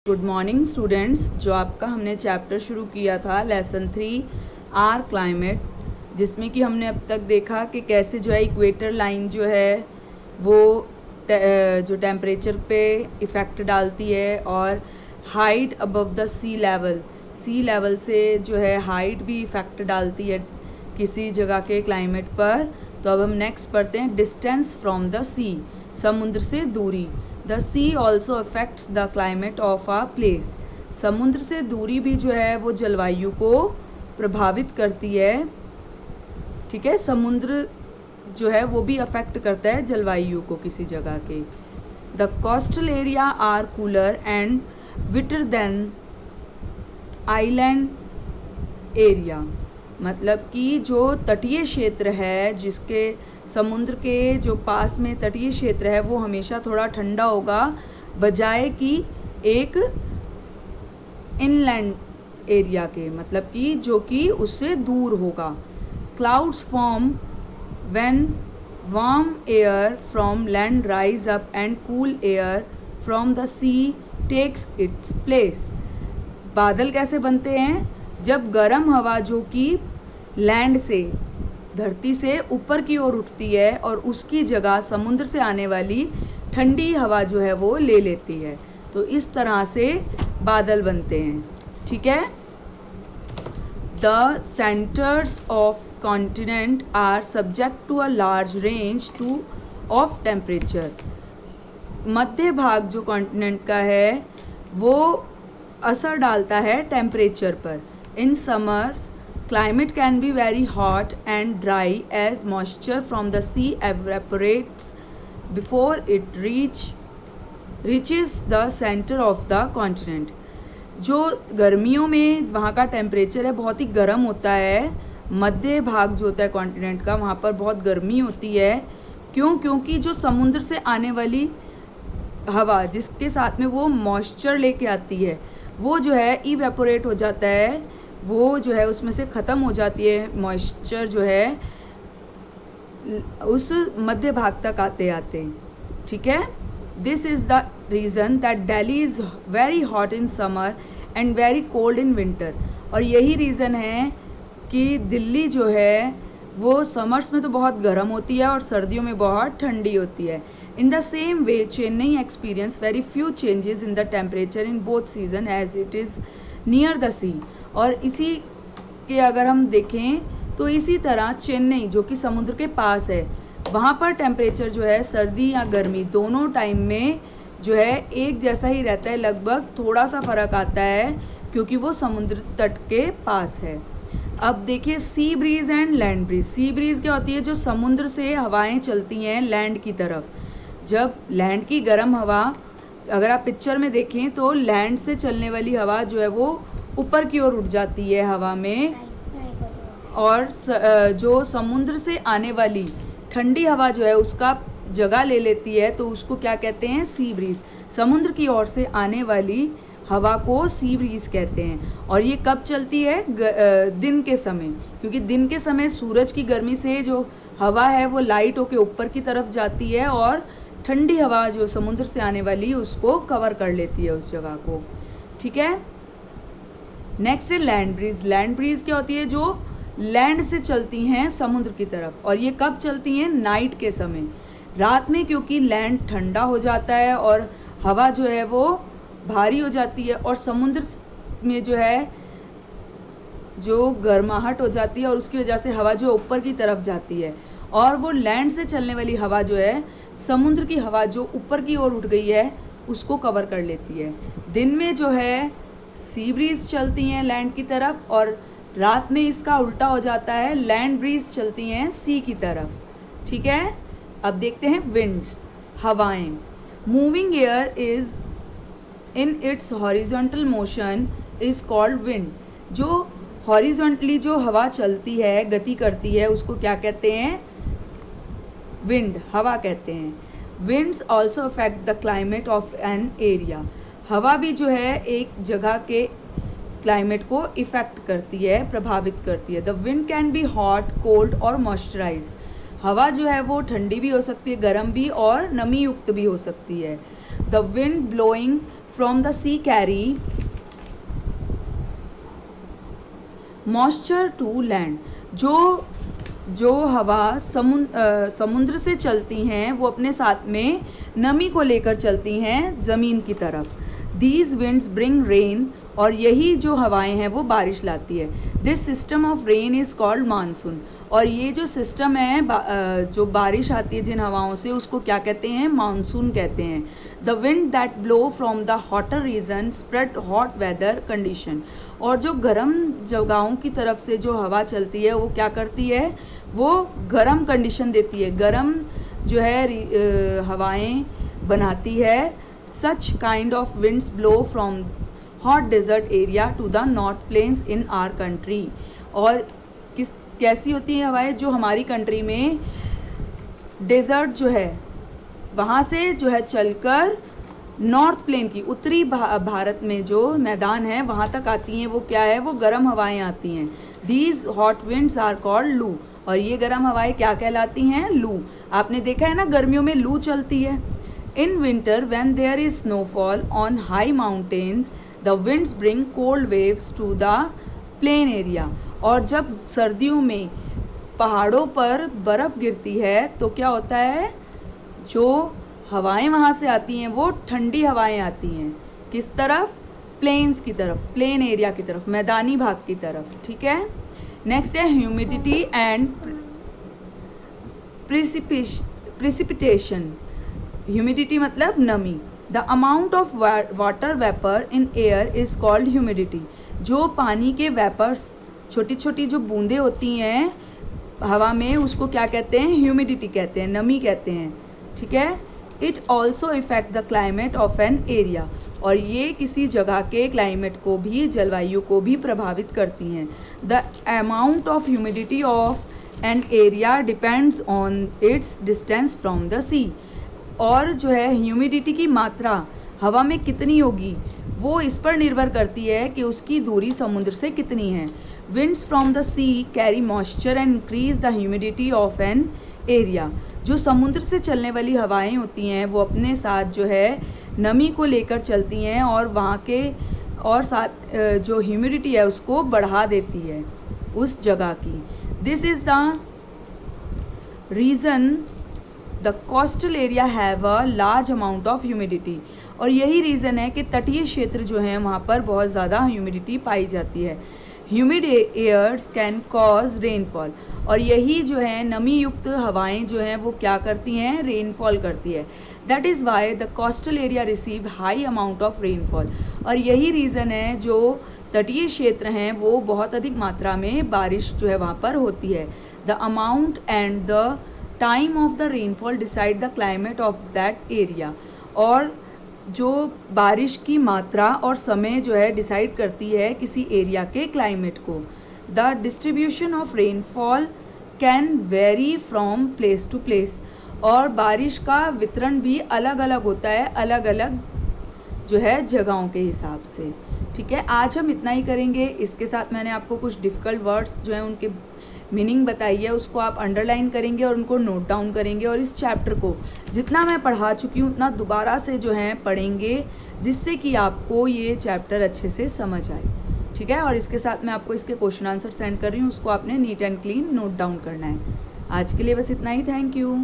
Good morning students. जो आपका हमने चैप्टर शुरू किया था लेसन 3 आर क्लाइमेट, जिसमें कि हमने अब तक देखा कि कैसे जो है इक्वेटर लाइन जो है वो जो टेम्परेचर पे इफ़ेक्ट डालती है और height above the sea level से जो है हाइट भी इफ़ेक्ट डालती है किसी जगह के क्लाइमेट पर। तो अब हम नेक्स्ट पढ़ते हैं डिस्टेंस फ्रॉम द सी, समुद्र से दूरी। The sea also affects the climate of a place. समुद्र से दूरी भी जो है वो जलवायु को प्रभावित करती है। ठीक है, समुद्र जो है वो भी अफेक्ट करता है जलवायु को किसी जगह के। The coastal area are cooler and wetter than island area. मतलब कि जो तटीय क्षेत्र है, जिसके समुद्र के जो पास में तटीय क्षेत्र है, वो हमेशा थोड़ा ठंडा होगा बजाय कि एक इनलैंड एरिया के, मतलब कि जो कि उससे दूर होगा। Clouds form when warm air from land rise up and cool air from the sea takes its place. बादल कैसे बनते हैं? जब गर्म हवा जो कि लैंड से, धरती से ऊपर की ओर उठती है और उसकी जगह समुद्र से आने वाली ठंडी हवा जो है वो ले लेती है, तो इस तरह से बादल बनते हैं। ठीक है। The centres of continent are subject to a large range of temperature. मध्य भाग जो कॉन्टिनेंट का है वो असर डालता है टेम्परेचर पर। In summers climate can be very hot and dry as moisture from the sea evaporates before it reaches the center of the continent. जो गर्मियों में वहाँ का टेम्परेचर है बहुत ही गर्म होता है। मध्य भाग जो होता है कॉन्टिनेंट का, वहाँ पर बहुत गर्मी होती है। क्यों? क्योंकि जो समुद्र से आने वाली हवा, जिसके साथ में वो मॉइस्चर लेके आती है, वो जो है इवेपोरेट हो जाता है, वो जो है उसमें से ख़त्म हो जाती है मॉइस्चर जो है उस मध्य भाग तक आते आते। ठीक है। This is the reason that Delhi is very hot in summer and very cold in winter. और यही रीज़न है कि दिल्ली जो है वो समर्स में तो बहुत गर्म होती है और सर्दियों में बहुत ठंडी होती है। In the same way Chennai experience very few changes in the temperature in both season as it is near the sea. और इसी के अगर हम देखें तो इसी तरह चेन्नई जो कि समुद्र के पास है, वहाँ पर टेम्परेचर जो है सर्दी या गर्मी दोनों टाइम में जो है एक जैसा ही रहता है, लगभग थोड़ा सा फ़र्क आता है क्योंकि वो समुद्र तट के पास है। अब देखिए sea breeze and land breeze. Sea breeze क्या होती है? जो समुद्र से हवाएं चलती हैं लैंड की तरफ। जब लैंड की गर्म हवा, अगर आप पिक्चर में देखें तो लैंड से चलने वाली हवा जो है वो ऊपर की ओर उठ जाती है हवा में, और जो समुद्र से आने वाली ठंडी हवा जो है उसका जगह ले लेती है, तो उसको क्या कहते हैं? Sea breeze. समुद्र की ओर से आने वाली हवा को सी ब्रीज कहते हैं। और ये कब चलती है? दिन के समय, क्योंकि दिन के समय सूरज की गर्मी से जो हवा है वो लाइट होके ऊपर की तरफ जाती है और ठंडी हवा जो समुद्र से आने वाली उसको कवर कर लेती है उस जगह को। ठीक है। नेक्स्ट है लैंड ब्रीज। लैंड ब्रीज क्या होती है? जो लैंड से चलती हैं समुद्र की तरफ, और ये कब चलती हैं? नाइट के समय, रात में, क्योंकि लैंड ठंडा हो जाता है और हवा जो है वो भारी हो जाती है और समुद्र में जो है जो गर्माहट हो जाती है और उसकी वजह से हवा जो ऊपर की तरफ जाती है, और वो लैंड से चलने वाली हवा जो है समुद्र की हवा जो ऊपर की ओर उठ गई है उसको कवर कर लेती है। दिन में जो है सी ब्रीज चलती हैं लैंड की तरफ, और रात में इसका उल्टा हो जाता है, लैंड ब्रीज चलती हैं सी की तरफ। ठीक है। अब देखते हैं विंड्स, हवाएं। Moving air is in its horizontal motion is called wind. जो हॉरिजॉन्टली जो हवा चलती है, गति करती है, उसको क्या कहते हैं? विंड, हवा कहते हैं। Winds also affect the climate of an area. हवा भी जो है एक जगह के क्लाइमेट को इफेक्ट करती है, प्रभावित करती है। The wind can be hot, cold और मॉइस्चराइज्ड। हवा जो है वो ठंडी भी हो सकती है, गर्म भी और नमी युक्त भी हो सकती है। The wind blowing from the sea carry moisture to land. जो हवा समुद्र से चलती हैं वो अपने साथ में नमी को लेकर चलती हैं ज़मीन की तरफ. These winds bring rain, और यही जो हवाएं हैं वो बारिश लाती है. This system of rain is called monsoon. और ये जो सिस्टम है जो बारिश आती है जिन हवाओं से, उसको क्या कहते हैं? मानसून कहते हैं. The wind that blow from the hotter region spread hot weather condition. और जो गर्म जगहों की तरफ से जो हवा चलती है वो क्या करती है? वो गर्म कंडीशन देती है, गर्म जो है हवाएं बनाती है. Such kind of winds blow from hot desert area to the north plains in our country. और कैसी होती हैं हवाएं? जो हमारी कंट्री में डेजर्ट जो है वहाँ से जो है चलकर नॉर्थ प्लेन की उत्तरी भारत में जो मैदान है वहाँ तक आती हैं. वो क्या है? वो गर्म हवाएं आती हैं. These hot winds are called लू. और ये गर्म हवाएं क्या कहलाती हैं? लू. आपने देखा है ना गर्मियों में लू चलती है. In winter, when there is snowfall on high mountains, the winds bring cold waves to the plain area. और जब सर्दियों में पहाड़ों पर बर्फ गिरती है तो क्या होता है? जो हवाएं वहाँ से आती हैं वो ठंडी हवाएं आती हैं. किस तरफ? प्लेन्स की तरफ, प्लेन एरिया की तरफ, मैदानी भाग की तरफ. ठीक है. नेक्स्ट है ह्यूमिडिटी एंड प्रेसिपिटेशन. ह्यूमिडिटी मतलब नमी. The amount of water vapour in air is called humidity. जो पानी के वेपर्स, छोटी छोटी जो बूंदें होती हैं हवा में, उसको क्या कहते हैं? ह्यूमिडिटी कहते हैं, नमी कहते हैं. ठीक है. It also effect the climate of an area. और ये किसी जगह के क्लाइमेट को भी, जलवायु को भी प्रभावित करती हैं. The amount of humidity of an area depends on its distance from the sea. और जो है ह्यूमिडिटी की मात्रा हवा में कितनी होगी वो इस पर निर्भर करती है कि उसकी दूरी समुद्र से कितनी है. Winds from the sea carry moisture and increase the humidity of an area. जो समुद्र से चलने वाली हवाएं होती हैं वो अपने साथ जो है नमी को लेकर चलती हैं और वहाँ के और साथ जो ह्यूमिडिटी है उसको बढ़ा देती है उस जगह की. This is the reason the coastal area have a large amount of humidity. और यही रीज़न है कि तटीय क्षेत्र जो हैं वहाँ पर बहुत ज़्यादा ह्यूमिडिटी पाई जाती है. Humid airs can cause rainfall. और यही जो है नमी युक्त हवाएं जो हैं वो क्या करती हैं? रेनफॉल करती है. That is why the coastal area receive high amount of rainfall. और यही रीज़न है जो तटीय क्षेत्र हैं वो बहुत अधिक मात्रा में बारिश जो है वहाँ पर होती है. The amount and the time of the rainfall decide the climate of that area. और जो बारिश की मात्रा और समय जो है डिसाइड करती है किसी एरिया के क्लाइमेट को. The distribution of rainfall can vary from place to place. और बारिश का वितरण भी अलग अलग होता है, अलग अलग जो है जगहों के हिसाब से. ठीक है. आज हम इतना ही करेंगे. इसके साथ मैंने आपको कुछ डिफ़िकल्ट वर्ड्स जो हैं उनके मीनिंग बताई है, उसको आप अंडरलाइन करेंगे और उनको नोट डाउन करेंगे. और इस चैप्टर को जितना मैं पढ़ा चुकी हूँ उतना दोबारा से जो है पढ़ेंगे, जिससे कि आपको ये चैप्टर अच्छे से समझ आए. ठीक है. और इसके साथ मैं आपको इसके क्वेश्चन आंसर सेंड कर रही हूँ, उसको आपने neat and clean note down करना है. आज के लिए बस इतना ही. Thank you.